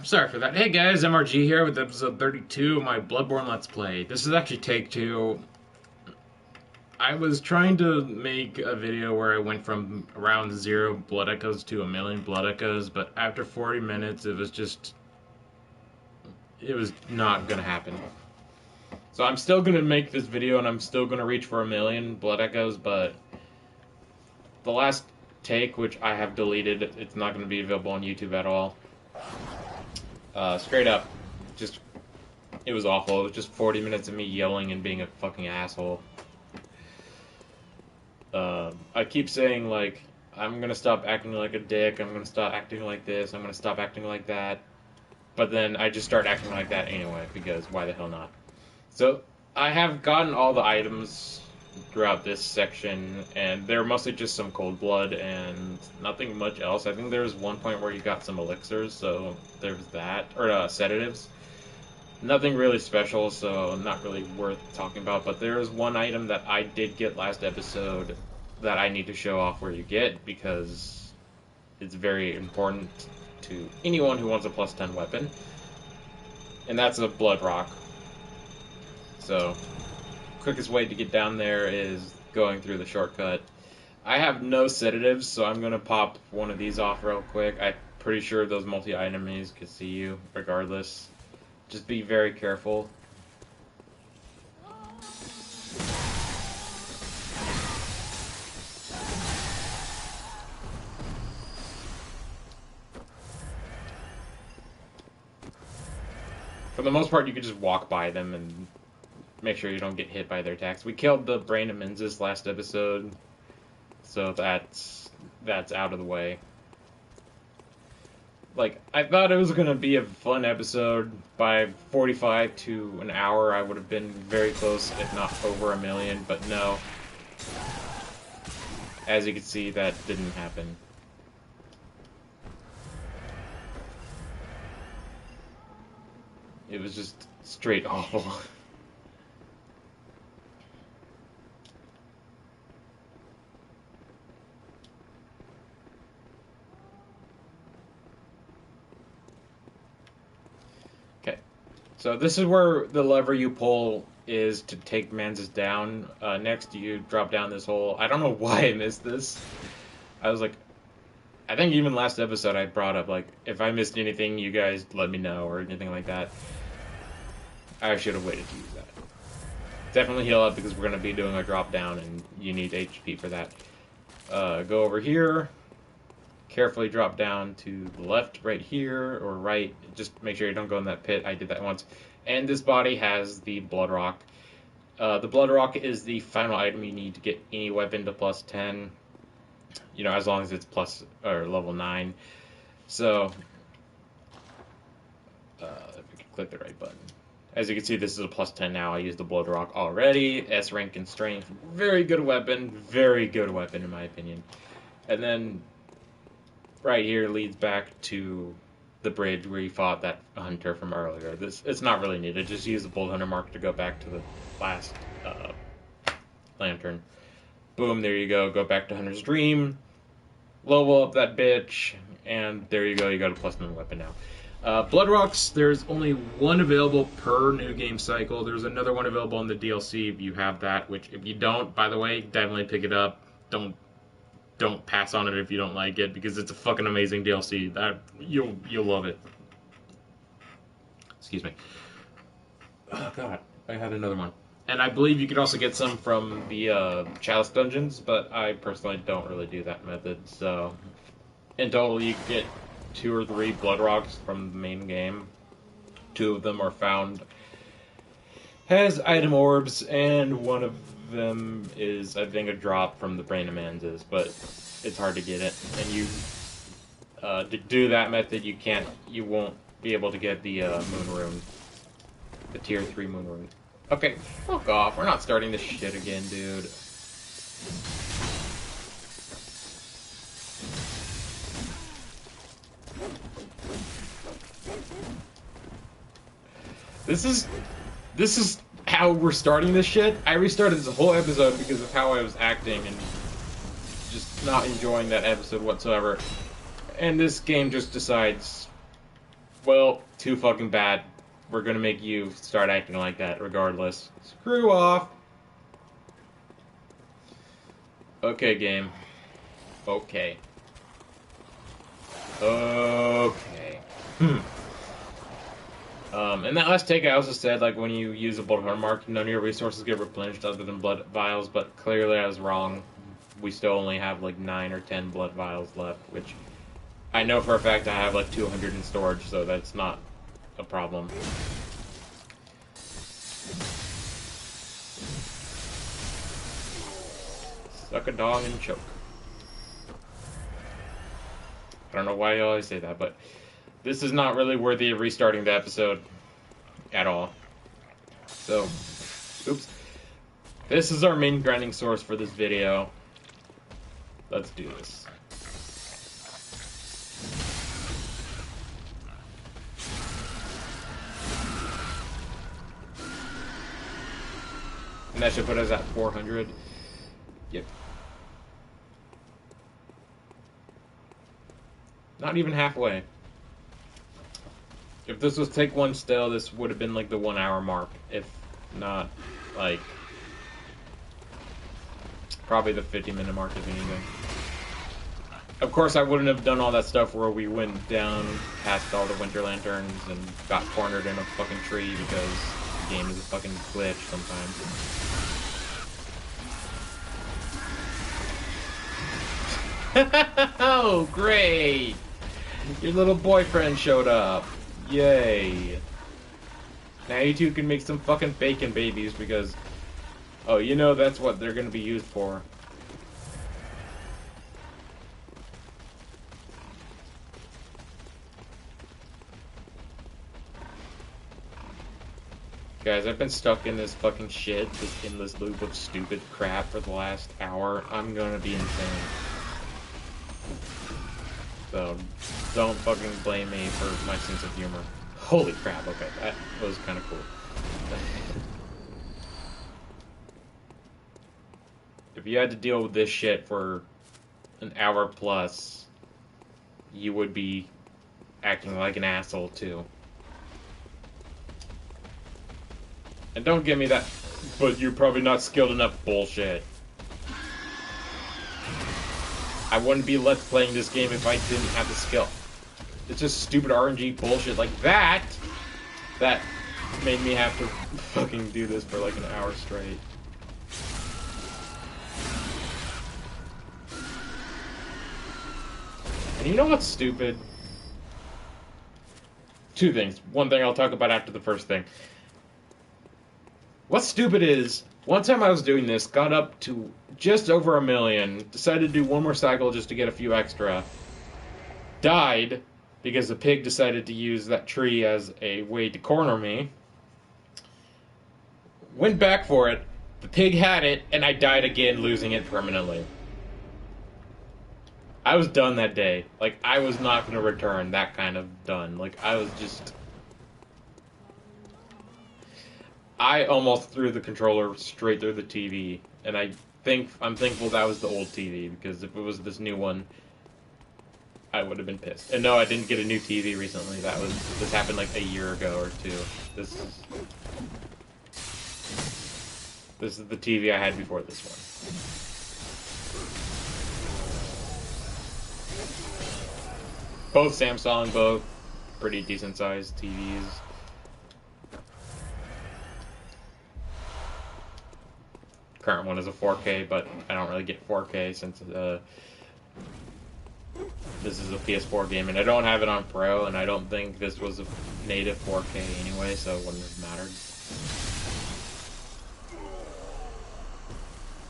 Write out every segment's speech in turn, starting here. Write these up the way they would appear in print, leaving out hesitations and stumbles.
Sorry for that. Hey guys, MRG here with episode 32 of my Bloodborne Let's Play. This is actually take two. I was trying to make a video where I went from around 0 blood echoes to 1,000,000 blood echoes, but after 40 minutes it was not gonna happen. So I'm still gonna make this video and I'm still gonna reach for 1,000,000 blood echoes, but the last take, which I have deleted, it's not gonna be available on YouTube at all. Straight up, it was awful. It was just 40 minutes of me yelling and being a fucking asshole. I keep saying, like, I'm gonna stop acting like a dick, I'm gonna stop acting like this, I'm gonna stop acting like that. But then I just start acting like that anyway, because why the hell not? So, I have gotten all the items throughout this section, and they're mostly just some cold blood and nothing much else. I think there was one point where you got some elixirs, so there's that, or sedatives. Nothing really special, so not really worth talking about, but there is one item that I did get last episode that I need to show off where you get, because it's very important to anyone who wants a plus 10 weapon, and that's a blood rock. So, quickest way to get down there is going through the shortcut. I have no sedatives, so I'm going to pop one of these off real quick. I'm pretty sure those multi-enemies could see you, regardless. Just be very careful. For the most part, you can just walk by them and make sure you don't get hit by their attacks. We killed the Brain of Menzies last episode, so that's out of the way. Like, I thought it was going to be a fun episode. By 45 to an hour, I would have been very close, if not over 1,000,000, but no. As you can see, that didn't happen. It was just straight awful. So this is where the lever you pull is to take Manzas down. Next, you drop down this hole. I don't know why I missed this. I was like, I think even last episode I brought up, like, if I missed anything, you guys let me know, or anything like that. I should have waited to use that. Definitely heal up, because we're going to be doing a drop down, and you need HP for that. Go over here. Carefully drop down to the left, right here, or right. Just make sure you don't go in that pit. I did that once. And this body has the Blood Rock. The Blood Rock is the final item you need to get any weapon to plus 10. You know, as long as it's plus, or level 9. So, if we can click the right button. As you can see, this is a plus 10 now. I used the Blood Rock already. S rank and strength. Very good weapon in my opinion. And then right here leads back to the bridge where you fought that hunter from earlier. It's not really needed. Just use the Bolt Hunter mark to go back to the last lantern. Boom, there you go. Go back to Hunter's Dream. Level up that bitch. And there you go. You got a plus 9 weapon now. Blood Rocks, there's only one available per new game cycle. There's another one available in the DLC if you have that, which if you don't, by the way, definitely pick it up. Don't pass on it if you don't like it, because it's a fucking amazing DLC. That you'll love it. Excuse me. Oh god, I had another one. And I believe you could also get some from the Chalice dungeons, but I personally don't really do that method. So in total, you get 2 or 3 Blood Rocks from the main game. 2 of them are found as item orbs, and one of them is, I think, a drop from the Brain of Menzies, but it's hard to get it. And you, to do that method, you won't be able to get the Moon Rune, the tier 3 Moon Rune. Okay, fuck off. We're not starting this shit again, dude. This is how we're starting this shit. I restarted this whole episode because of how I was acting and just not enjoying that episode whatsoever. And this game just decides Well, too fucking bad. We're gonna make you start acting like that regardless. Screw off. Okay, game. Okay. Okay. In that last take, I also said, like, when you use a Bloodborne mark, none of your resources get replenished other than blood vials, but clearly I was wrong. We still only have, like, 9 or 10 blood vials left, which I know for a fact I have, like, 200 in storage, so that's not a problem. Suck a dog and choke. I don't know why you always say that, but this is not really worthy of restarting the episode at all. So, oops. This is our main grinding source for this video. Let's do this. And that should put us at 400. Yep. Not even halfway. If this was take one still, this would have been like the 1 hour mark. If not, like, probably the 50-minute mark if anything. Of course, I wouldn't have done all that stuff where we went down past all the winter lanterns and got cornered in a fucking tree because the game is a fucking glitch sometimes. Oh, great! Your little boyfriend showed up. Yay. Now you two can make some fucking bacon babies because, oh, you know that's what they're gonna be used for. Guys, I've been stuck in this fucking shit, this endless loop of stupid crap for the last hour. I'm gonna be insane. So, don't fucking blame me for my sense of humor. Holy crap, okay, that was kind of cool. If you had to deal with this shit for an hour plus, you would be acting like an asshole too. And don't give me that, but you're probably not skilled enough bullshit. I wouldn't be Let's Playing this game if I didn't have the skill. It's just stupid RNG bullshit like that that made me have to fucking do this for like an hour straight. And you know what's stupid? Two things. One thing I'll talk about after the first thing. What's stupid is, one time I was doing this, got up to just over 1 million, decided to do one more cycle just to get a few extra, died because the pig decided to use that tree as a way to corner me, went back for it, the pig had it, and I died again, losing it permanently. I was done that day. Like, I was not going to return that kind of done. Like, I was just... I almost threw the controller straight through the TV, and I'm thankful that was the old TV, because if it was this new one, I would have been pissed. And no, I didn't get a new TV recently. This happened like a year ago or two. This is the TV I had before this one. Both Samsung, both pretty decent sized TVs. Current one is a 4K, but I don't really get 4K since this is a PS4 game, and I don't have it on Pro, and I don't think this was a native 4K anyway, so it wouldn't have mattered.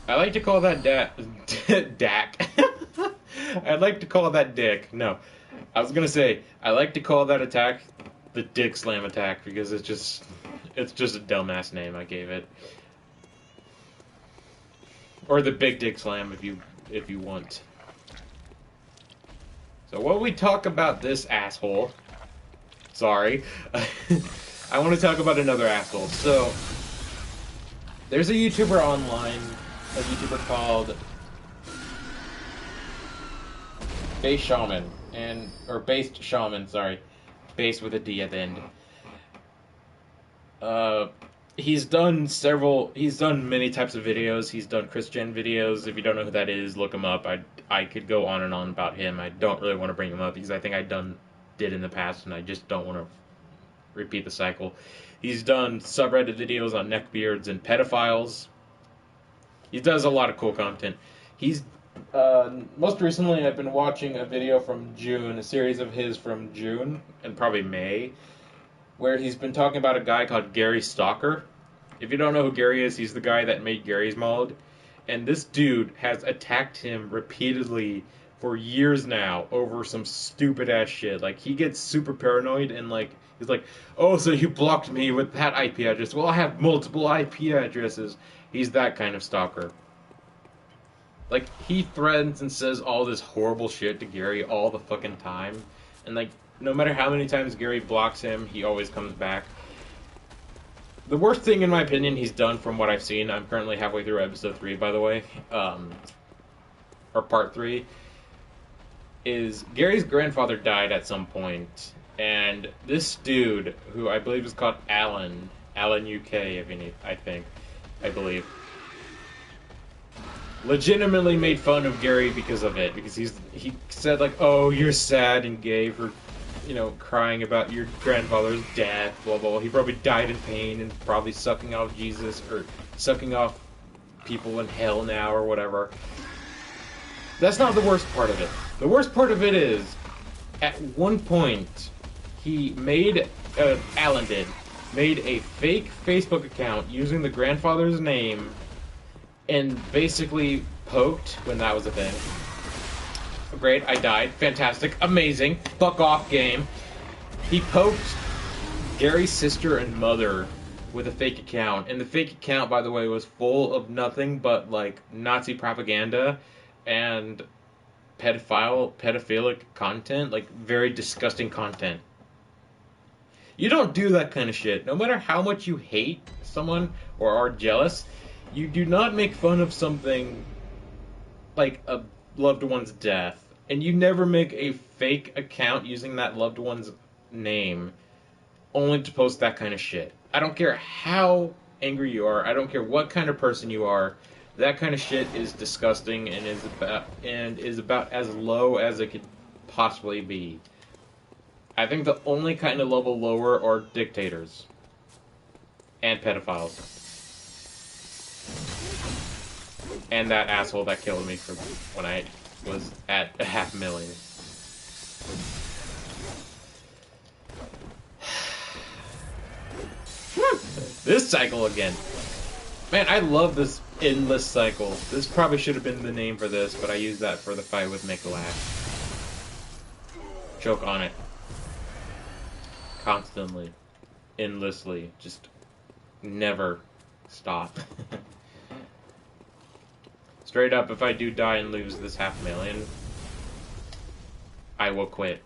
I like to call that Dak. I'd like to call that Dick. No. I was gonna say, I like to call that attack the Dick Slam attack, because it's just a dumbass name I gave it. Or the Big Dick Slam if you want. So while we talk about this asshole, sorry, I want to talk about another asshole. So there's a YouTuber online, a YouTuber called Based Shaman, sorry. Base with a D at the end. He's done many types of videos. He's done Christian videos. If you don't know who that is, look him up. I could go on and on about him. I don't really want to bring him up because I think did in the past, and I just don't want to repeat the cycle. He's done subreddit videos on neckbeards and pedophiles. He does a lot of cool content. He's most recently I've been watching a video from June, a series of his from June and probably May, where he's been talking about a guy called Gary Stalker. If you don't know who Gary is, he's the guy that made Gary's Mod. And this dude has attacked him repeatedly for years now over some stupid ass shit. Like, he gets super paranoid and like he's like, "Oh, so you blocked me with that IP address? Well, I have multiple IP addresses." He's that kind of stalker. Like, he threatens and says all this horrible shit to Gary all the fucking time. And like, no matter how many times Gary blocks him, he always comes back. The worst thing, in my opinion, he's done from what I've seen, I'm currently halfway through episode 3, by the way, or part 3, is Gary's grandfather died at some point, and this dude, who I believe is called Alan UK, I believe, legitimately made fun of Gary because of it, because he said, like, "Oh, you're sad and gay for, crying about your grandfather's death, blah, blah, blah. He probably died in pain and probably sucking off Jesus, or sucking off people in hell now, or whatever." That's not the worst part of it. The worst part of it is, at one point, Alan made a fake Facebook account using the grandfather's name and basically poked, when that was a thing. Great, I died. Fantastic. Amazing. Fuck off, game. He poked Gary's sister and mother with a fake account. And the fake account, by the way, was full of nothing but, like, Nazi propaganda and pedophilic content. Like, very disgusting content. You don't do that kind of shit. No matter how much you hate someone or are jealous, you do not make fun of something like a loved one's death. And you never make a fake account using that loved one's name only to post that kind of shit. I don't care how angry you are. I don't care what kind of person you are. That kind of shit is disgusting and is about as low as it could possibly be. I think the only kind of level lower are dictators and pedophiles. And that asshole that killed me for when I was at 500,000. This cycle again. Man, I love this endless cycle. This probably should have been the name for this, but I used that for the fight with Make a Laugh. Choke on it. Constantly. Endlessly. Just never stop. Straight up, if I do die and lose this 500,000, I will quit.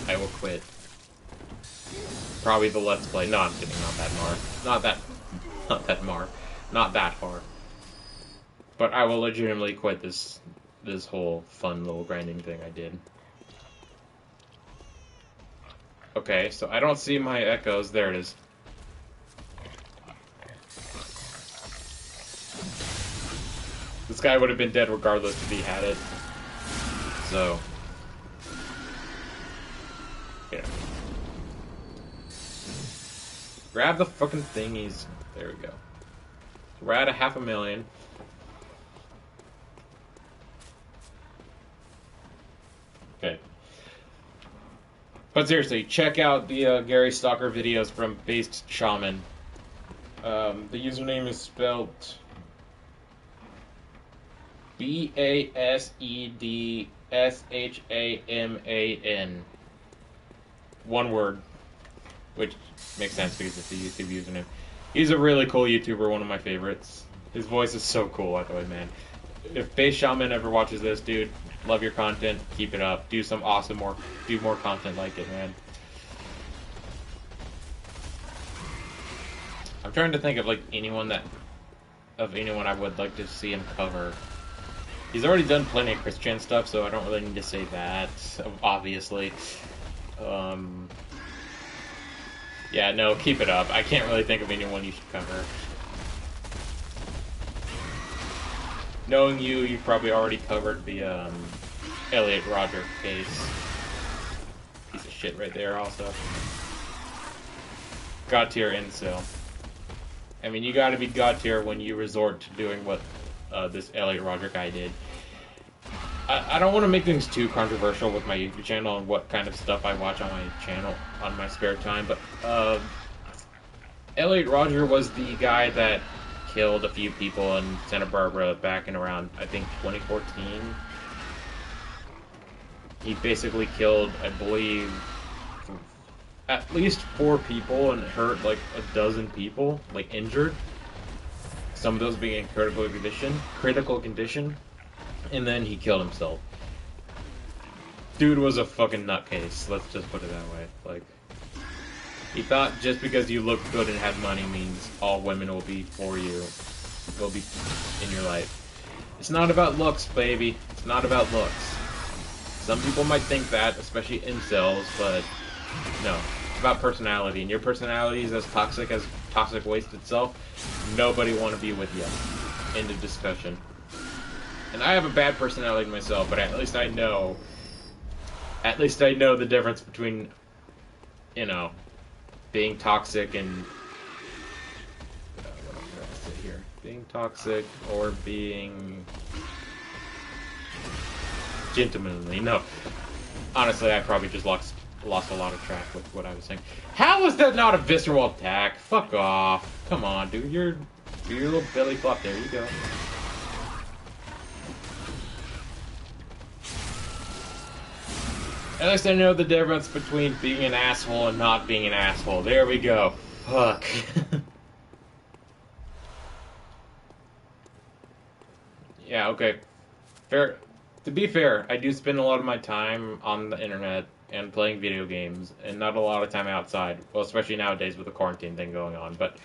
I will quit. Probably the Let's Play. No, I'm kidding. Not that Mar. Not that far. But I will legitimately quit this whole fun little grinding thing I did. Okay, so I don't see my echoes. There it is. This guy would have been dead regardless if he had it. So, yeah. Grab the fucking thingies. There we go. We're at 500,000. Okay. But seriously, check out the Gary Stalker videos from Based Shaman. The username is spelled BASEDSHAMAN. One word. Which makes sense because it's a YouTube username. He's a really cool YouTuber, one of my favorites. His voice is so cool, by the way, man. If Base Shaman ever watches this, dude, love your content, keep it up. Do some awesome do more content like it, man. I'm trying to think of, like, anyone I would like to see him cover. He's already done plenty of Christian stuff, so I don't really need to say that, obviously. Um, yeah, no, keep it up. I can't really think of anyone you should cover. Knowing you, you've probably already covered the Elliot Rodger case. Piece of shit right there, also. God tier incel. I mean, you gotta be God tier when you resort to doing what this Elliot Rodger guy did. I don't want to make things too controversial with my YouTube channel and what kind of stuff I watch on my channel on my spare time, but Elliot Rodger was the guy that killed a few people in Santa Barbara back in around, I think, 2014. He basically killed, I believe, at least 4 people and hurt like a dozen people, like injured. Some of those being in critical condition, and then he killed himself. Dude was a fucking nutcase. Let's just put it that way. Like, he thought just because you look good and have money means all women will be for you, will be in your life. It's not about looks, baby. It's not about looks. Some people might think that, especially incels, but no. It's about personality, and your personality is as toxic waste itself. Nobody want to be with you. End of discussion. And I have a bad personality myself, but at least I know the difference between, you know, being toxic and what am I gonna say here? Being toxic or being gentlemanly. No, honestly, I probably just lost a lot of track with what I was saying. How was that not a visceral attack? Fuck off! Come on, dude. Do your little belly flop. There you go. At least I know the difference between being an asshole and not being an asshole. There we go. Fuck. Yeah, okay. Fair. To be fair, I do spend a lot of my time on the internet and playing video games, and not a lot of time outside. Well, especially nowadays with the quarantine thing going on. But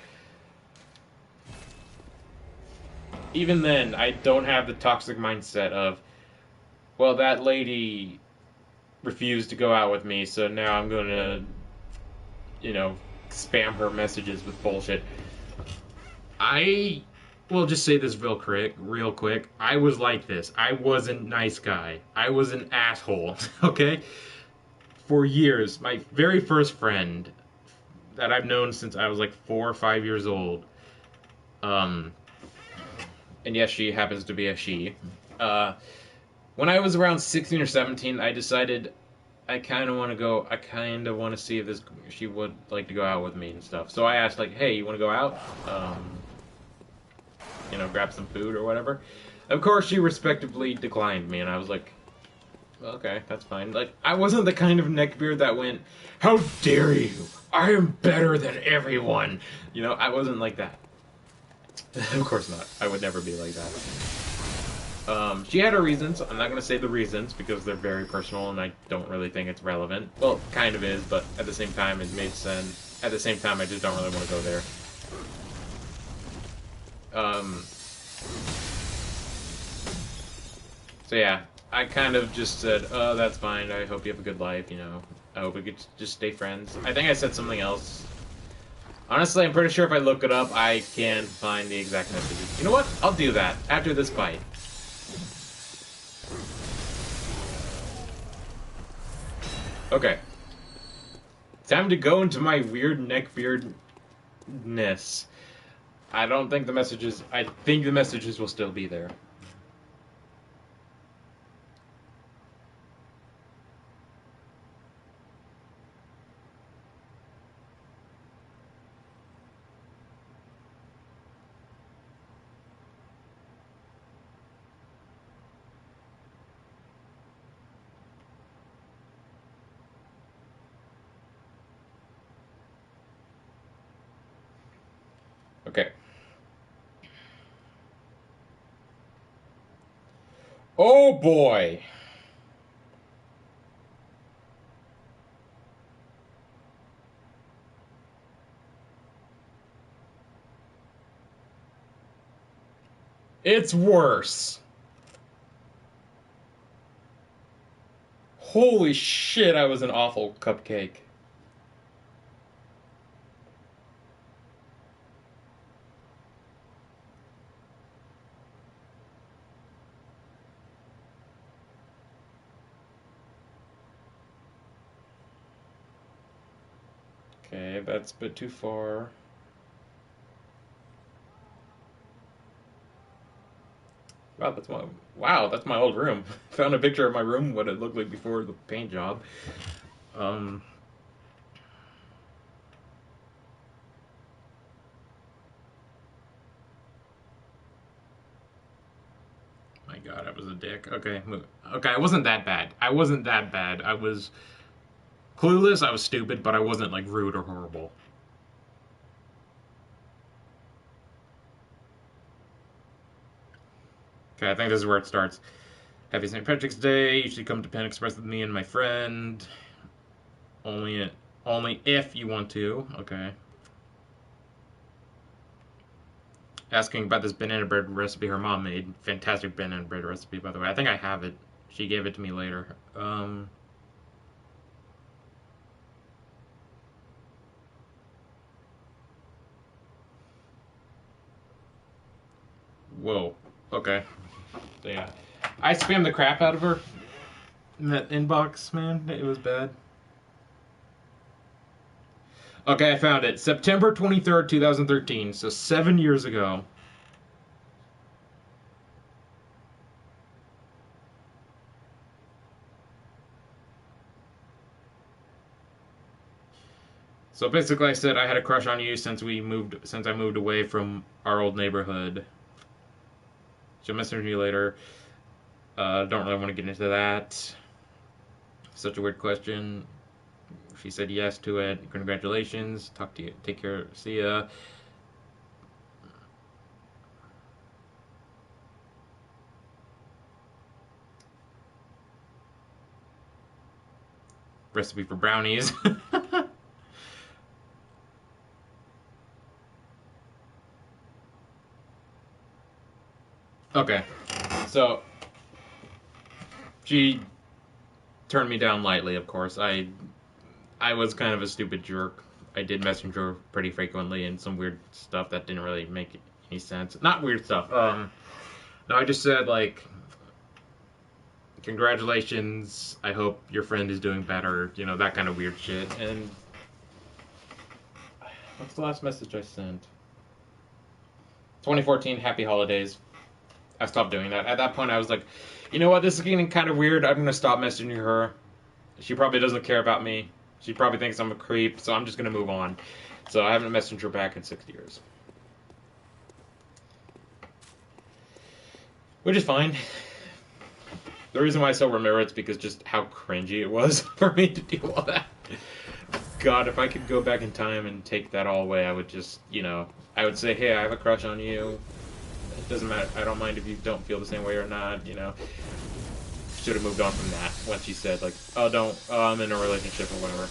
even then, I don't have the toxic mindset of, well, that lady refused to go out with me, so now I'm gonna, you know, spam her messages with bullshit. I will just say this real quick. I was like this. I was a nice guy. I was an asshole. Okay? For years, my very first friend that I've known since I was like 4 or 5 years old, and yes, she happens to be a she. When I was around 16 or 17, I decided I kind of want to go. I kind of want to see if she would like to go out with me and stuff. So I asked, like, "Hey, you want to go out? You know, grab some food or whatever." Of course, she respectfully declined me, and I was like, "Okay, that's fine." Like, I wasn't the kind of neckbeard that went, "How dare you? I am better than everyone." You know, I wasn't like that. Of course not. I would never be like that. She had her reasons. I'm not going to say the reasons because they're very personal and I don't really think it's relevant. Well, kind of is, but at the same time, it made sense. At the same time, I just don't really want to go there. So yeah, I kind of just said, "Oh, that's fine. I hope you have a good life, you know. I hope we could just stay friends." I think I said something else. Honestly, I'm pretty sure if I look it up, I can find the exact messages. You know what? I'll do that after this fight. Okay. Time to go into my weird neckbeardness. I don't think the messages... I think the messages will still be there. Okay. Oh boy! It's worse. Holy shit, I was an awful cupcake. Okay, that's a bit too far. Wow, that's my old room. Found a picture of my room, what it looked like before the paint job. Um, my God, I was a dick. Okay, okay, I wasn't that bad. I wasn't that bad. I was clueless. I was stupid, but I wasn't like rude or horrible. Okay, I think this is where it starts. Happy St. Patrick's Day. You should come to Pan Express with me and my friend. Only, only if you want to. Okay. Asking about this banana bread recipe her mom made. Fantastic banana bread recipe, by the way. I think I have it. She gave it to me later. Whoa. Okay. So yeah, I spammed the crap out of her in that inbox, man. It was bad. Okay, I found it. September 23rd, 2013. So 7 years ago. So basically, I said I had a crush on you since I moved away from our old neighborhood. She'll message me later. Don't really want to get into that. Such a weird question. She said yes to it. Congratulations. Talk to you. Take care. See ya. Recipe for brownies. Okay. So she turned me down lightly, of course. I was kind of a stupid jerk. I did message her pretty frequently and some weird stuff that didn't really make any sense. Not weird stuff. No, I just said like, congratulations. I hope your friend is doing better. You know, that kind of weird shit. And what's the last message I sent? 2014. Happy holidays. I stopped doing that. At that point, I was like, you know what? This is getting kind of weird. I'm gonna stop messaging her. She probably doesn't care about me. She probably thinks I'm a creep, so I'm just gonna move on. So I haven't messaged her back in 6 years. Which is fine. The reason why I still remember it's because just how cringy it was for me to do all that. God, if I could go back in time and take that all away, I would just, I would say, hey, I have a crush on you. It doesn't matter. I don't mind if you don't feel the same way or not, Should have moved on from that when she said, like, oh, I'm in a relationship or whatever.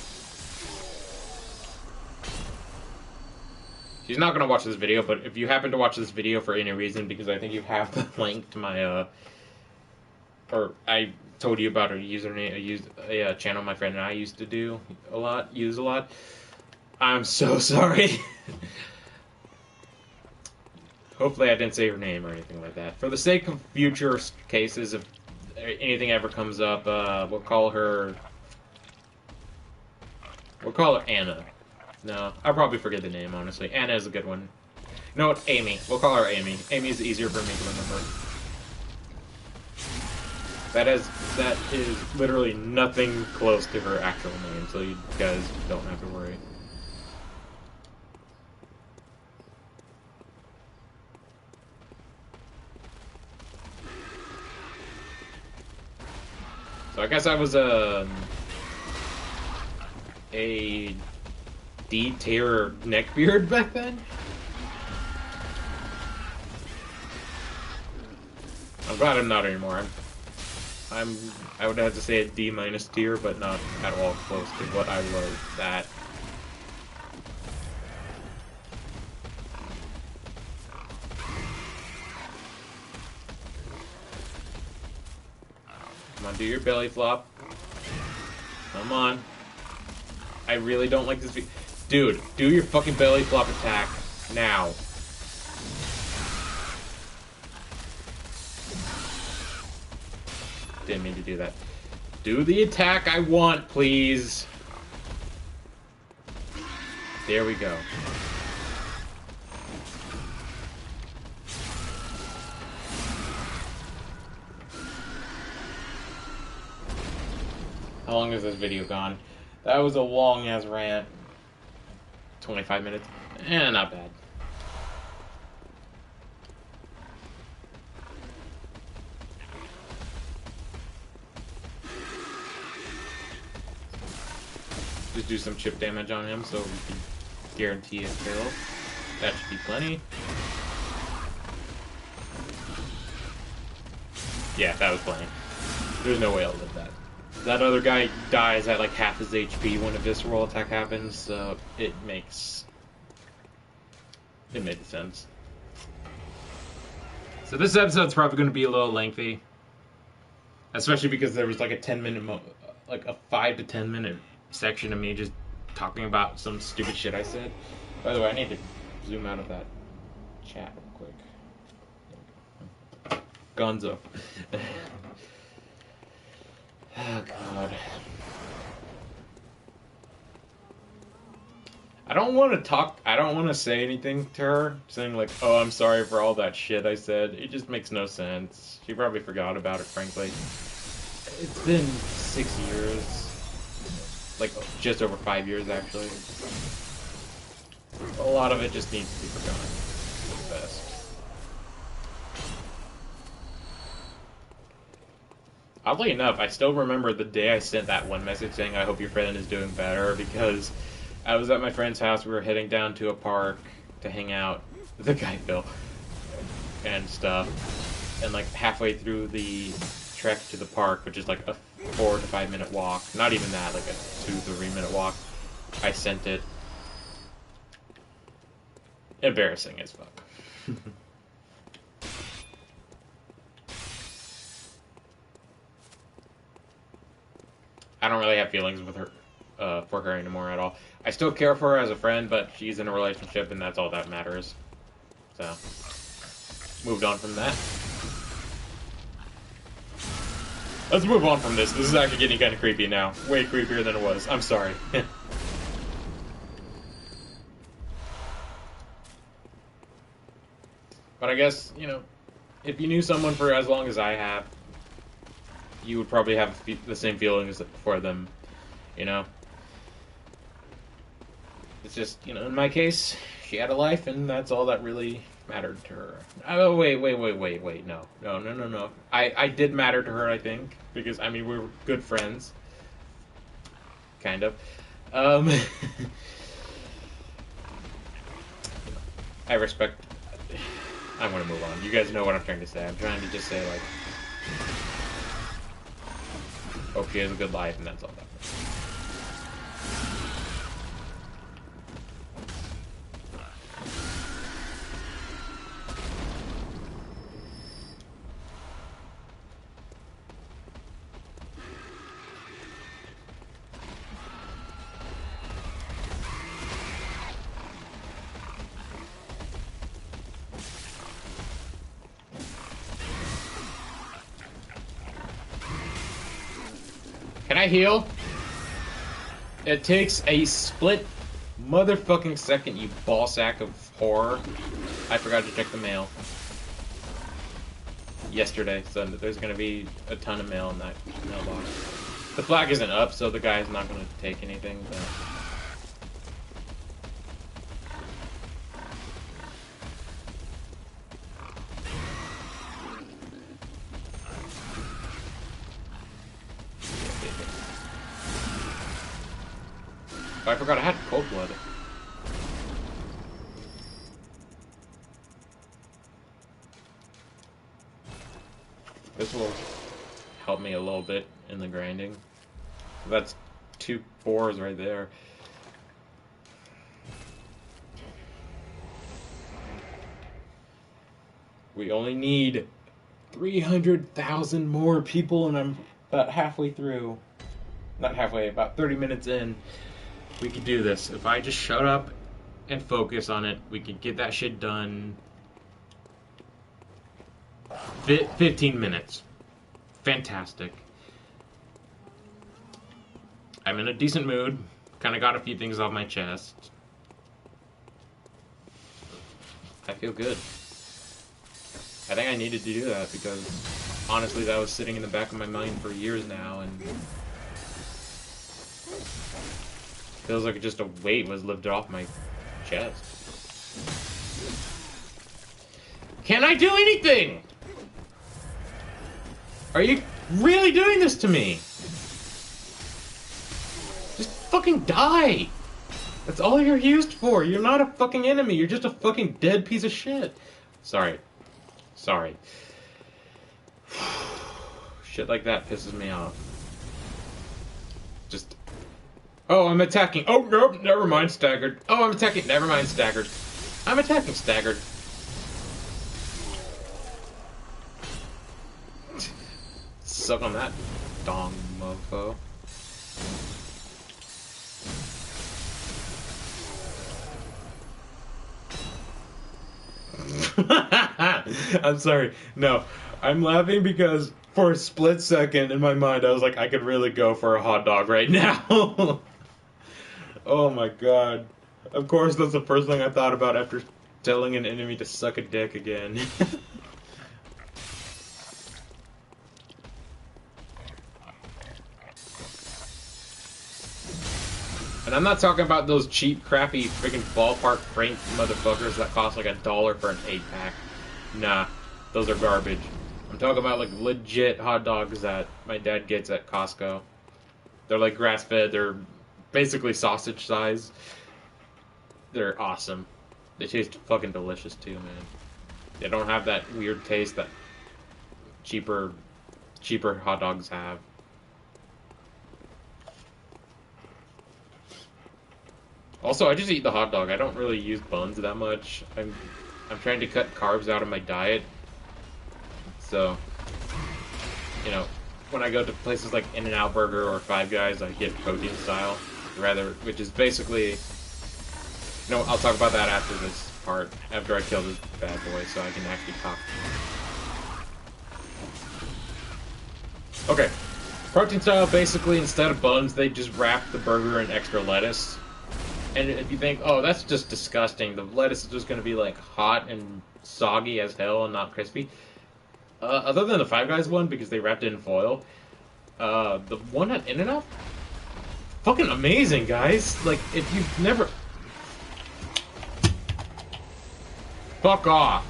She's not going to watch this video, but if you happen to watch this video for any reason, because I think you have the link to my, or I told you about a username, a channel my friend and I used to use a lot. I'm so sorry. Hopefully I didn't say her name or anything like that. For the sake of future cases, if anything ever comes up, we'll call her Anna. No, I'll probably forget the name, honestly. Anna is a good one. You know what? Amy. We'll call her Amy. Amy is easier for me to remember. That is literally nothing close to her actual name, so you guys don't have to worry. So I guess I was a D-tier neckbeard back then. I'm glad I'm not anymore. I would have to say a D- tier, but not at all close to what I was at. Come on, do your belly flop. Come on. I really don't like this. Dude, do your fucking belly flop attack now. Didn't mean to do that. Do the attack I want, please. There we go. How long is this video gone? That was a long-ass rant. 25 minutes. Not bad. Just do some chip damage on him so we can guarantee a kill. That should be plenty. Yeah, that was plenty. There's no way I'll live that. That other guy dies at like half his HP when a visceral attack happens, so it made sense. So this episode's probably going to be a little lengthy, especially because there was like a 10-minute, like a 5 to 10 minute section of me just talking about some stupid shit I said. By the way, I need to zoom out of that chat real quick. Gonzo. Oh, God. I don't want to say anything to her, saying like, oh, I'm sorry for all that shit I said. It just makes no sense. She probably forgot about it, frankly. It's been 6 years. Like, just over 5 years, actually. A lot of it just needs to be forgotten. It's the best. Oddly enough, I still remember the day I sent that one message saying, I hope your friend is doing better, because I was at my friend's house. We were heading down to a park to hang out with the guy Phil and stuff. And like halfway through the trek to the park, which is like a 4 to 5 minute walk, not even that, like a 2 to 3 minute walk, I sent it. Embarrassing as fuck. I don't really have feelings with her, for her anymore at all. I still care for her as a friend, but she's in a relationship, and that's all that matters. So, moved on from that. Let's move on from this. This is actually getting kind of creepy now. Way creepier than it was. I'm sorry. But I guess, you know, if you knew someone for as long as I have, you would probably have the same feelings for them, you know? It's just, you know, in my case, she had a life, and that's all that really mattered to her. Oh, wait, no. I did matter to her, I think, because, I mean, we were good friends. Kind of. I respect... I'm gonna move on. You guys know what I'm trying to say. I'm trying to just say, like... hope she has a good life, and that's all that matters. Can I heal? It takes a split motherfucking second, you ball sack of horror. I forgot to check the mail yesterday, so there's gonna be a ton of mail in that mailbox. The flag isn't up, so the guy's not gonna take anything, but... Oh, I forgot I had cold blood. This will help me a little bit in the grinding. That's 2 4s right there. We only need 300,000 more people, and I'm about halfway through. Not halfway, about 30 minutes in. We could do this. If I just shut up and focus on it, we could get that shit done. 15 minutes. Fantastic. I'm in a decent mood. Kind of got a few things off my chest. I feel good. I think I needed to do that because, honestly, that was sitting in the back of my mind for years now, and feels like just a weight was lifted off my chest. Can I do anything? Are you really doing this to me? Just fucking die! That's all you're used for. You're not a fucking enemy. You're just a fucking dead piece of shit. Sorry. Sorry. Shit like that pisses me off. Just... Oh, I'm attacking. Oh, nope. Never mind, staggered. Oh, I'm attacking. Never mind, staggered. I'm attacking staggered. Suck on that, dong mofo. I'm sorry. No, I'm laughing because for a split second in my mind I was like, I could really go for a hot dog right now. Oh my god. Of course, that's the first thing I thought about after telling an enemy to suck a dick again. And I'm not talking about those cheap, crappy, freaking ballpark frank motherfuckers that cost like $1 for an 8-pack. Nah, those are garbage. I'm talking about like legit hot dogs that my dad gets at Costco. They're like grass-fed, they're basically sausage size. They're awesome. They taste fucking delicious too, man. They don't have that weird taste that cheaper hot dogs have. Also, I just eat the hot dog. I don't really use buns that much. I'm trying to cut carbs out of my diet. So, you know, when I go to places like In-N-Out Burger or Five Guys, I get protein style, which is basically, I'll talk about that after this part, after I kill this bad boy, so I can actually talk. Okay, protein style, basically, instead of buns, they just wrap the burger in extra lettuce. And if you think, oh, that's just disgusting, the lettuce is just going to be like hot and soggy as hell and not crispy. Other than the Five Guys one, because they wrapped it in foil, the one at In-N-Out, fucking amazing, guys. Like, if you've never... Fuck off.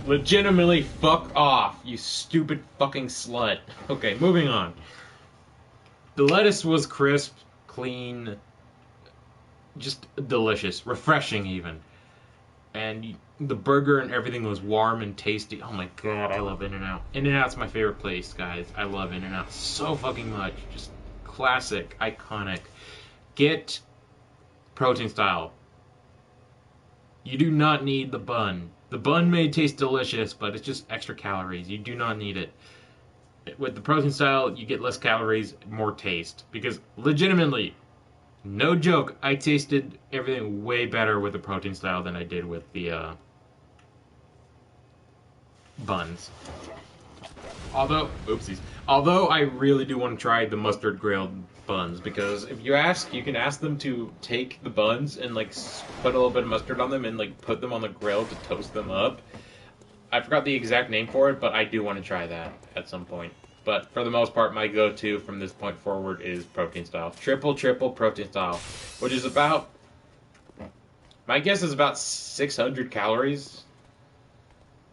Legitimately fuck off, you stupid fucking slut. Okay, moving on. The lettuce was crisp, clean, just delicious, refreshing even. And the burger and everything was warm and tasty. Oh my god, I love In-N-Out. In-N-Out's my favorite place, guys. I love In-N-Out so fucking much. Just classic, iconic. Get protein style. You do not need the bun. The bun may taste delicious, but it's just extra calories. You do not need it. With the protein style, you get less calories, more taste. Because legitimately, no joke, I tasted everything way better with the protein style than I did with the buns. Although I really do want to try the mustard grilled buns, because if you ask, you can ask them to take the buns and like put a little bit of mustard on them and like put them on the grill to toast them up. I forgot the exact name for it, but I do want to try that at some point. But for the most part, my go-to from this point forward is protein style. Triple protein style, which is about, my guess is about 600 calories.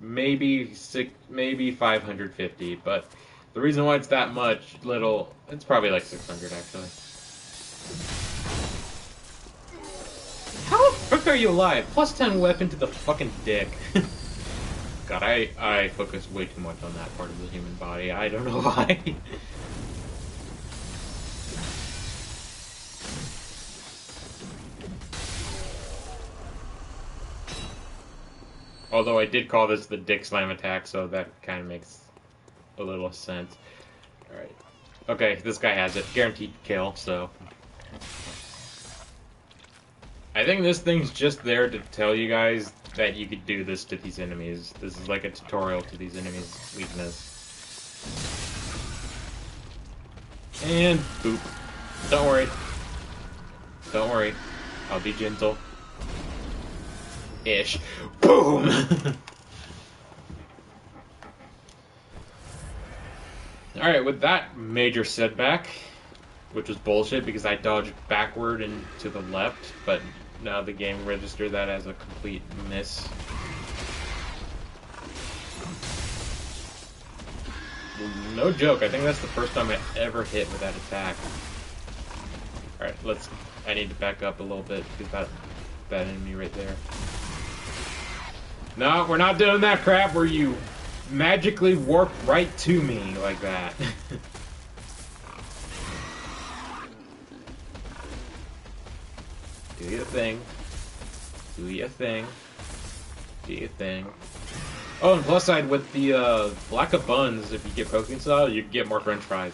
Maybe 550, but the reason why it's that much it's probably like 600 actually. How the frick are you alive? Plus 10 weapon to the fucking dick. God, I focus way too much on that part of the human body. I don't know why. Although I did call this the dick slam attack, so that kind of makes a little sense. Alright. Okay, this guy has it. Guaranteed kill, so... I think this thing's just there to tell you guys that you could do this to these enemies. This is like a tutorial to these enemies' weakness. And boop. Don't worry. Don't worry. I'll be gentle. Ish. Boom! Alright, with that major setback, which was bullshit because I dodged backward and to the left, but now the game registered that as a complete miss. No joke, I think that's the first time I ever hit with that attack. Alright, I need to back up a little bit because that enemy right there. No, we're not doing that crap where you magically warp right to me like that. Do your thing. Do your thing. Do your thing. Oh, and plus side with the lack of buns, if you get protein style, you get more french fries.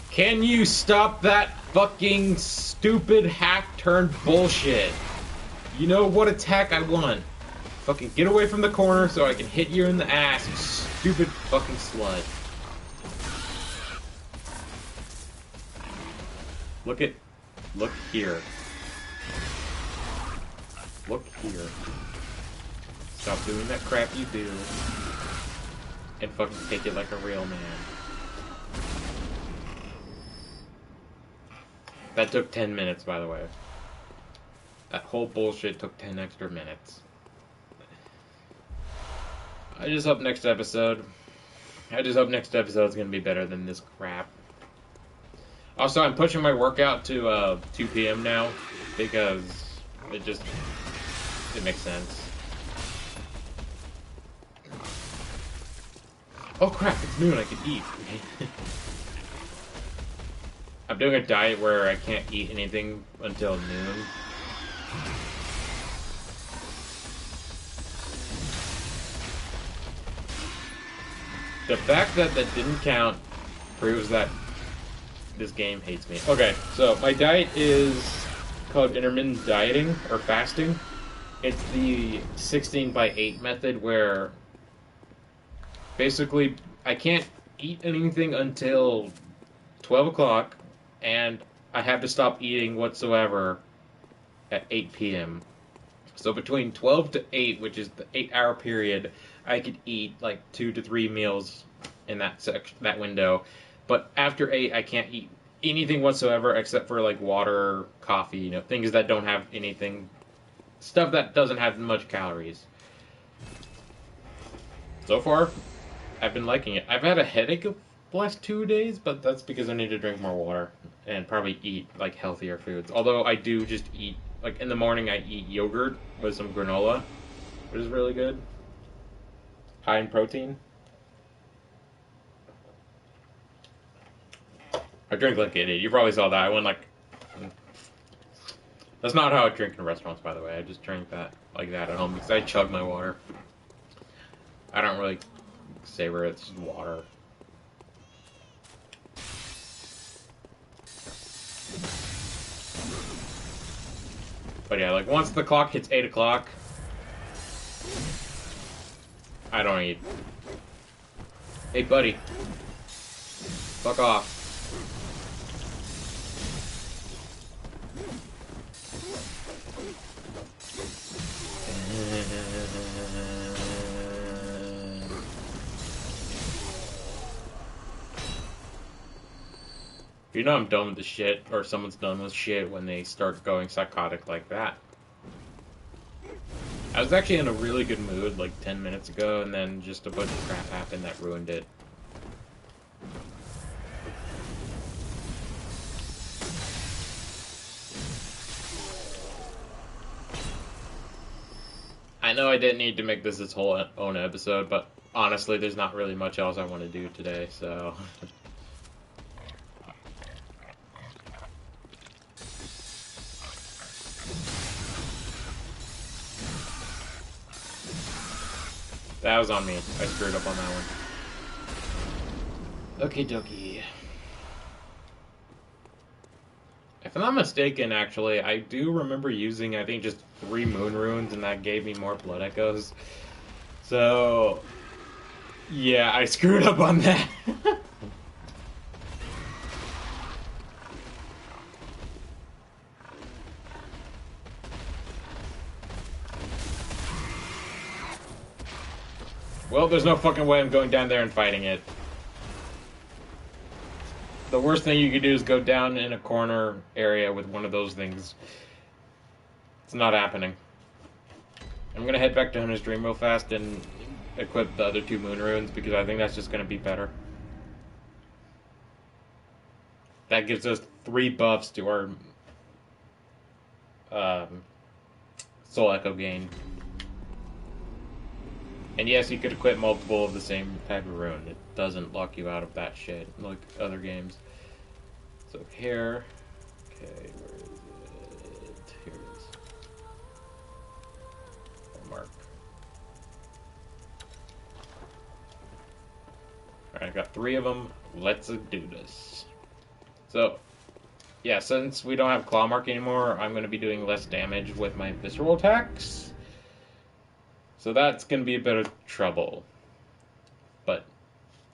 Can you stop that fucking stupid hack turn bullshit? You know what attack I want. Fucking get away from the corner so I can hit you in the ass, you stupid fucking slut. Look here. Look here. Stop doing that crap you do. And fucking take it like a real man. That took 10 minutes, by the way. That whole bullshit took 10 extra minutes. I just hope next episode's gonna be better than this crap. Also, I'm pushing my workout to 2 p.m. now because it makes sense. Oh crap, it's noon, I can eat. I'm doing a diet where I can't eat anything until noon. The fact that that didn't count proves that this game hates me. Okay, so my diet is called intermittent dieting, or fasting. It's the 16/8 method where basically I can't eat anything until 12 o'clock, and I have to stop eating whatsoever at 8 p.m. So between 12 to 8, which is the 8-hour period, I could eat like 2 to 3 meals in that window. But after 8, I can't eat anything whatsoever except for like water, coffee, things that don't have anything, stuff that doesn't have much calories. So far, I've been liking it. I've had a headache the last 2 days, but that's because I need to drink more water and probably eat like healthier foods. Although I do just eat, like in the morning I eat yogurt with some granola, which is really good. High in protein. I drink like an idiot. You probably saw that. I went like... That's not how I drink in restaurants, by the way. I just drink that like that at home because I chug my water. I don't really savor it. It's just water. But yeah, like once the clock hits 8 o'clock, I don't eat. Hey, buddy. Fuck off. You know I'm done with the shit, or someone's done with shit when they start going psychotic like that. I was actually in a really good mood like 10 minutes ago, and then just a bunch of crap happened that ruined it. I know I didn't need to make this its whole own episode, but honestly, there's not really much else I want to do today, so... That was on me. I screwed up on that one. Okie dokie. If I'm not mistaken, actually, I do remember using, I think, just 3 moon runes, and that gave me more blood echoes. So, yeah, I screwed up on that. Well, there's no fucking way I'm going down there and fighting it. The worst thing you could do is go down in a corner area with one of those things. It's not happening. I'm gonna head back to Hunter's Dream real fast and equip the other 2 moon runes because I think that's just gonna be better. That gives us 3 buffs to our Soul Echo gain. And yes, you could equip multiple of the same type of rune. It doesn't lock you out of that shit like other games. So here, okay, where is it? Here it is. Mark. Alright, I got 3 of them. Let's do this. So, yeah, since we don't have Claw Mark anymore, I'm going to be doing less damage with my visceral attacks. So that's going to be a bit of trouble. But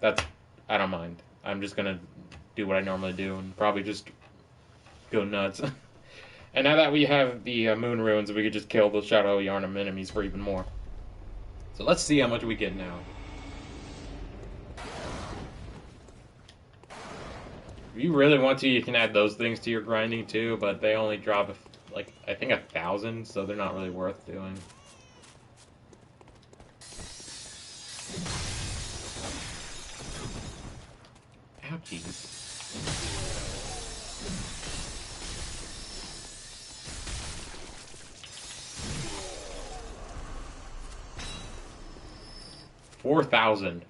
that's, I don't mind. I'm just going to do what I normally do and probably just go nuts. And now that we have the moon runes, we could just kill the Shadow Yarnum enemies for even more. So let's see how much we get now. If you really want to, you can add those things to your grinding too, but they only drop, like, I think 1,000, so they're not really worth doing. Ouchies. $4,000.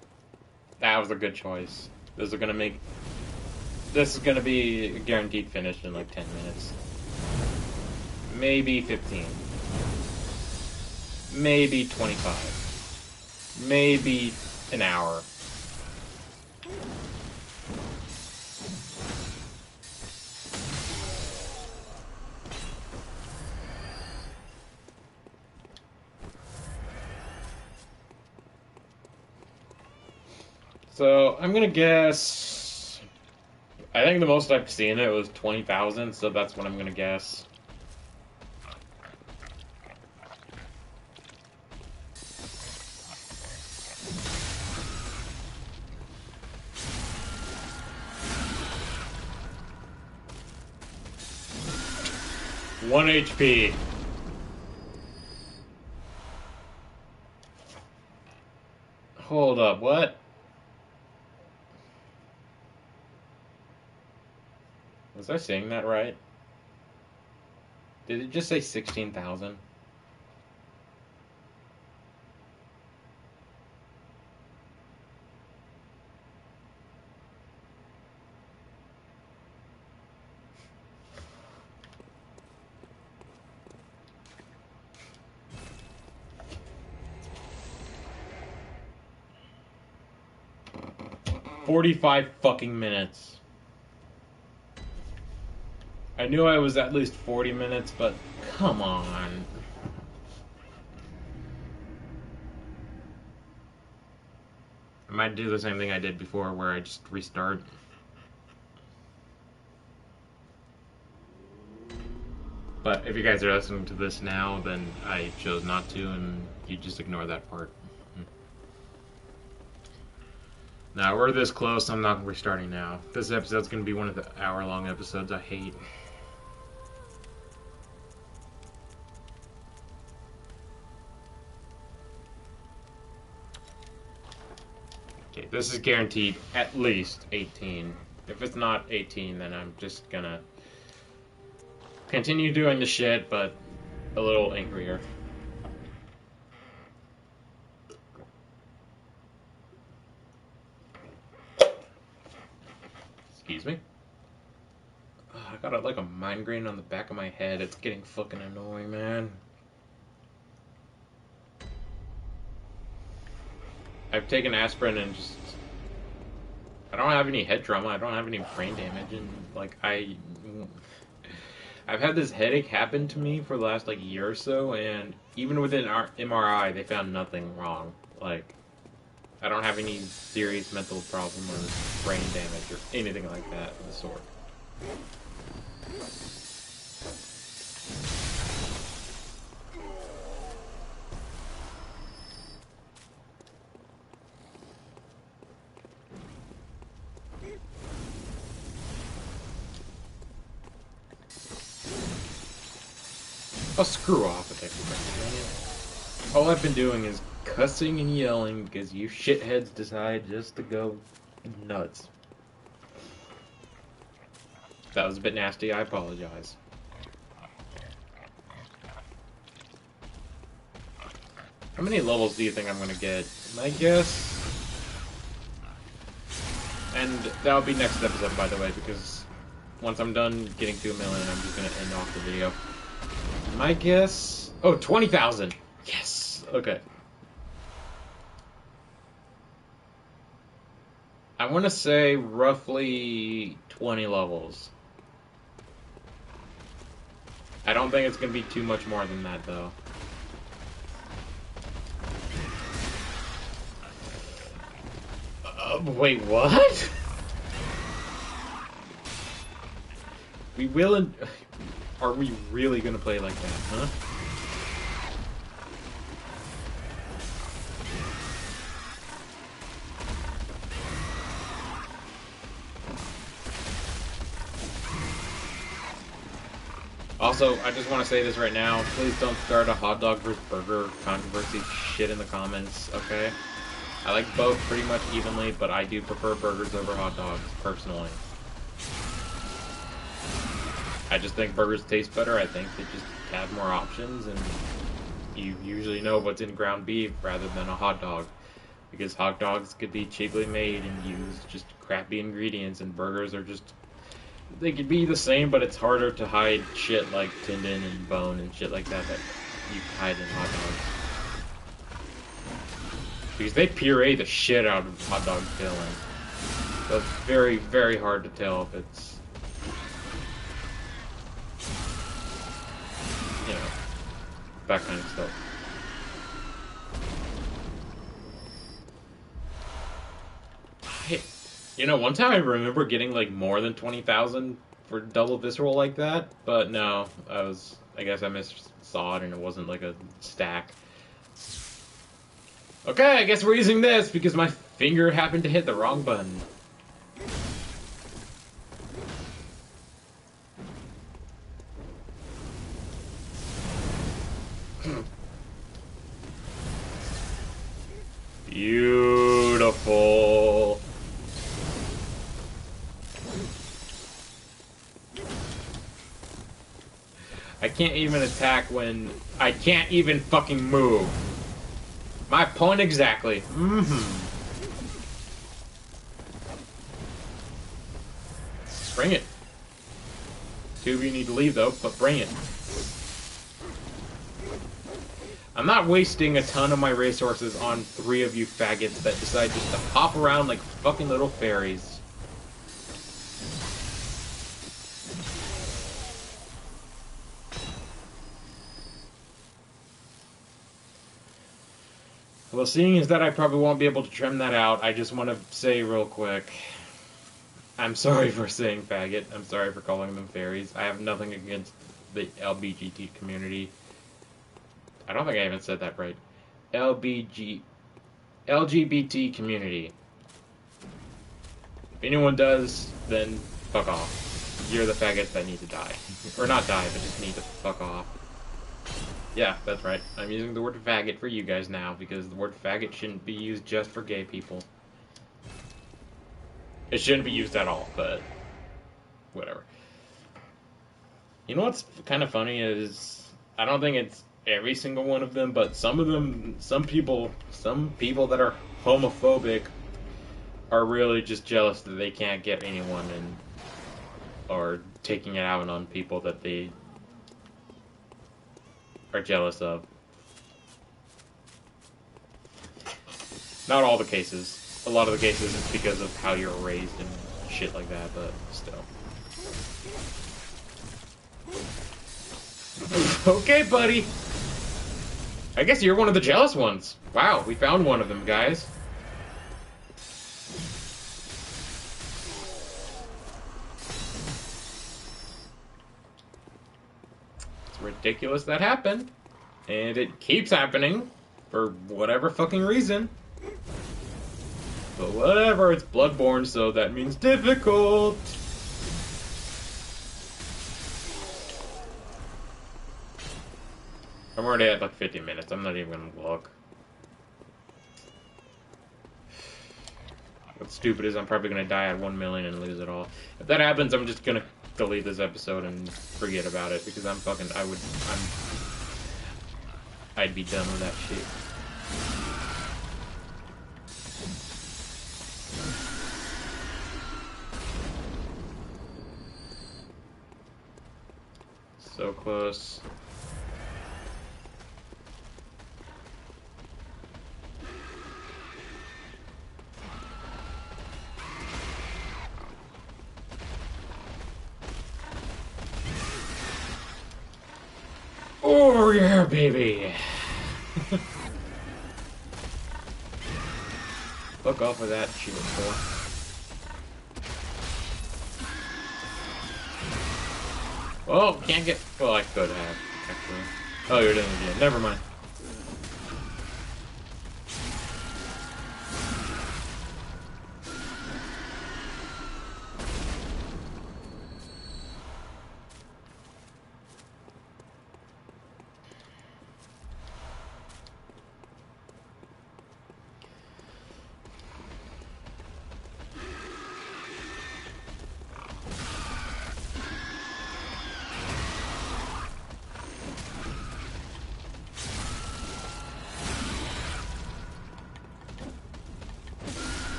That was a good choice. This is gonna be a guaranteed finish in like 10 minutes. Maybe 15. Maybe 25. Maybe an hour. So, I'm gonna guess... I think the most I've seen it was 20,000, so that's what I'm gonna guess. One HP. Hold up, what? Was I saying that right? Did it just say 16,000? "45 fucking minutes. I knew I was at least 40 minutes, but come on. I might do the same thing I did before where I just restart. But if you guys are listening to this now, then I chose not to, and you just ignore that part. Now, we're this close, I'm not restarting now. This episode's going to be one of the hour-long episodes I hate. Okay, this is guaranteed at least 18. If it's not 18, then I'm just gonna continue doing the shit, but a little angrier. Excuse me. Oh, I got like a migraine on the back of my head. It's getting fucking annoying, man. I've taken aspirin and just I don't have any head trauma. I don't have any brain damage, and like I've had this headache happen to me for the last like year or so, and even within our MRI, they found nothing wrong. Like I don't have any serious mental problem or brain damage or anything like that of the sort. Oh, screw off with everything. All I've been doing is cussing and yelling because you shitheads decide just to go nuts. That was a bit nasty, I apologize. How many levels do you think I'm gonna get? My guess... And that'll be next episode, by the way, because once I'm done getting to 1 million, I'm just gonna end off the video. My guess... Oh, 20,000! Yes! Okay. I want to say roughly 20 levels. I don't think it's going to be too much more than that, though. Wait, what? We will... Are we really gonna play like that, huh? Also, I just want to say this right now. Please don't start a hot dog versus burger controversy shit in the comments, okay? I like both pretty much evenly, but I do prefer burgers over hot dogs, personally. I just think burgers taste better. I think they just have more options, and you usually know what's in ground beef rather than a hot dog. Because hot dogs could be cheaply made and use just crappy ingredients, and burgers are just... They could be the same, but it's harder to hide shit like tendon and bone and shit like that that you can hide in hot dogs. Because they puree the shit out of hot dog filling. So it's very, very hard to tell if it's... You know, that kind of stuff. You know, one time I remember getting like more than 20,000 for double visceral like that, but no, I guess I missaw it and it wasn't like a stack. Okay, I guess we're using this because my finger happened to hit the wrong button. Beautiful. I can't even attack when I can't even fucking move. My point exactly. Bring it. Two of you need to leave though, but bring it. I'm not wasting a ton of my resources on 3 of you faggots that decide just to hop around like fucking little fairies. Well, seeing as that I probably won't be able to trim that out, I just want to say real quick, I'm sorry for saying faggot. I'm sorry for calling them fairies. I have nothing against the LGBT community. I don't think I even said that right. LGBT community. If anyone does, then fuck off. You're the faggots that need to die. Or not die, but just need to fuck off. Yeah, that's right. I'm using the word faggot for you guys now, because the word faggot shouldn't be used just for gay people. It shouldn't be used at all, but... whatever. You know what's kind of funny is... I don't think it's every single one of them, but some of them... Some people that are homophobic are really just jealous that they can't get anyone and... or taking it out on people that they... are jealous of. Not all the cases. A lot of the cases it's because of how you're raised and shit like that, but still. Okay, buddy. I guess you're one of the jealous ones. Wow, we found one of them, guys. It's ridiculous that happened. And it keeps happening. For whatever fucking reason. But whatever, it's Bloodborne, so that means difficult. I'm already at like 50 minutes. I'm not even gonna look. What's stupid is I'm probably gonna die at 1 million and lose it all. If that happens, I'm just gonna delete this episode and forget about it because I'd be done with that shit. So close. Oh yeah, baby! Fuck off with that shit, boy. Oh, can't get... Well, I could have, actually. Oh, you're doing it again. Never mind.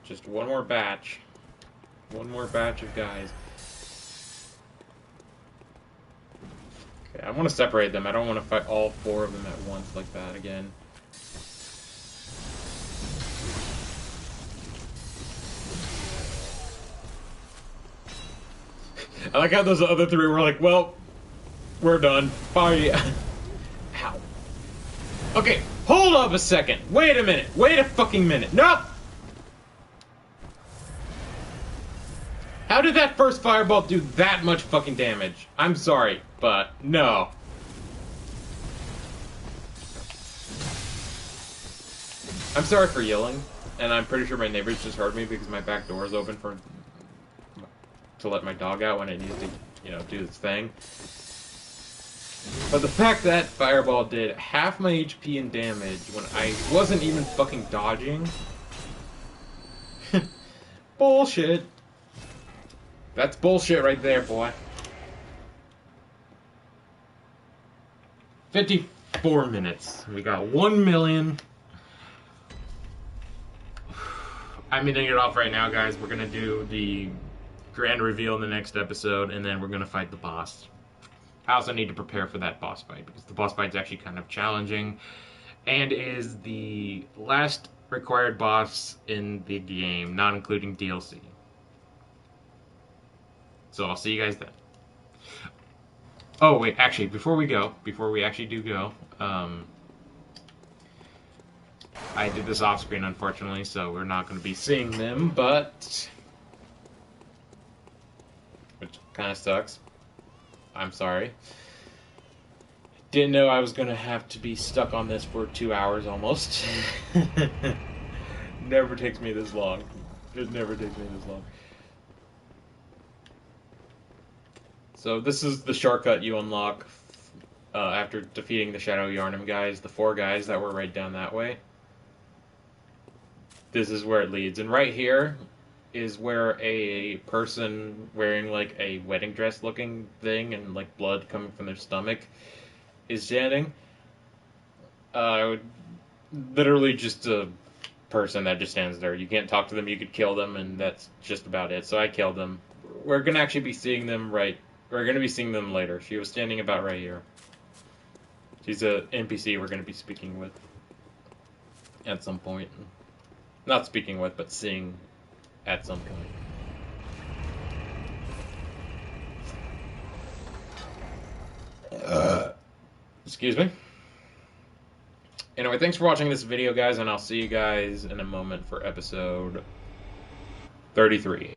Just one more batch. One more batch of guys. Okay, I want to separate them. I don't want to fight all 4 of them at once like that again. I like how those other 3 were like, well, we're done. Bye. Ow. Okay, hold up a second. Wait a minute. Wait a fucking minute. Nope! How did that first fireball do that much fucking damage? I'm sorry, but no. I'm sorry for yelling, and I'm pretty sure my neighbors just heard me because my back door is open to let my dog out when it needs to, you know, do its thing. But the fact that fireball did half my HP in damage when I wasn't even fucking dodging. Bullshit. That's bullshit right there, boy. 54 minutes. We got 1 million. I'm ending it off right now, guys. We're gonna do the grand reveal in the next episode, and then we're gonna fight the boss. I also need to prepare for that boss fight, because the boss fight's actually kind of challenging, and is the last required boss in the game, not including DLC. So I'll see you guys then. Oh, wait, actually, before we actually do go, I did this off screen, unfortunately, so we're not going to be seeing them, but... Which kind of sucks. I'm sorry. Didn't know I was going to have to be stuck on this for 2 hours almost. Never takes me this long. It never takes me this long. So this is the shortcut you unlock after defeating the Shadow Yarnum guys, the 4 guys that were right down that way. This is where it leads. And right here is where a person wearing like a wedding dress looking thing and like blood coming from their stomach is standing. Literally just a person that just stands there. You can't talk to them, you could kill them, and that's just about it. So I killed them. We're going to actually be seeing them right We're going to be seeing them later. She was standing about right here. She's a NPC we're going to be speaking with at some point. Not speaking with, but seeing at some point. Excuse me. Anyway, thanks for watching this video, guys, and I'll see you guys in a moment for episode 33.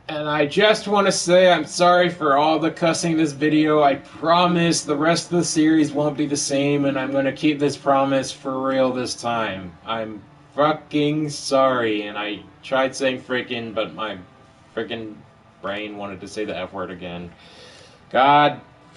And I just want to say I'm sorry for all the cussing in this video. I promise the rest of the series won't be the same, and I'm going to keep this promise for real this time. I'm fucking sorry, and I tried saying frickin', but my frickin' brain wanted to say the F word again. God